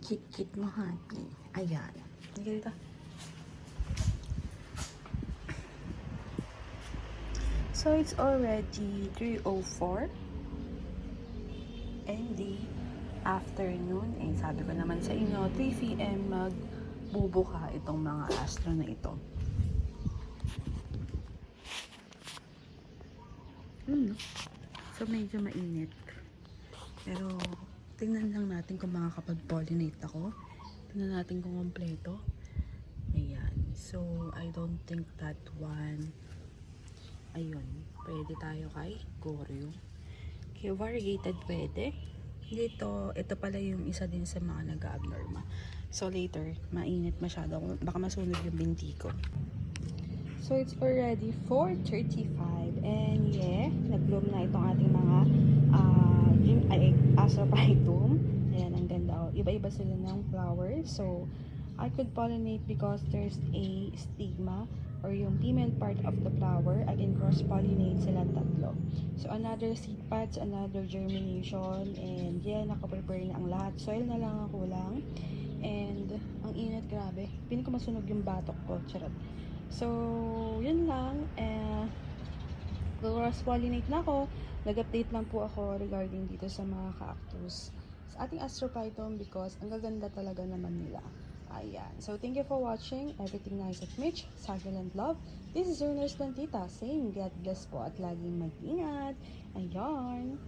Kit-kit mo, honey. Ayan. Hindi dito. So, it's already 3:04 in the afternoon. Eh, sabi ko naman sa inyo, 3 p.m. magbubuka itong mga astro na ito. So, medyo mainit. Pero, tingnan lang natin kung makakapag-pollinate ako. Tingnan natin kung kompleto. Ayan. So, I don't think that one. Ayun. Pwede tayo kay Goryo. Okay, variegated pwede. Dito, ito pala yung isa din sa mga nag-abnormal. So, later, mainit masyado. Baka masunog yung binti ko. So, it's already 4:35 and yeah, nag-bloom na itong ating mga Astrophytum. Ayan, ang ganda. Iba-iba sila ng flowers. So, I could pollinate because there's a stigma or yung female part of the flower. I can cross-pollinate silang tatlo. So, another seed pods, another germination, and yeah, nakaprepare na ang lahat. Soil na lang ang kulang. And, ang init, grabe. Piling ko masunog yung batok ko. Charot. So, yun lang. Cross-pollinate na ako. Nag-update lang po ako regarding dito sa mga cactus sa ating Astrophytum because ang gaganda talaga naman nila. Ayan. So, thank you for watching. Everything nice at Mitch. Succulent love. This is your nurse Lantita saying God bless po at laging mag-ingat. Ayan.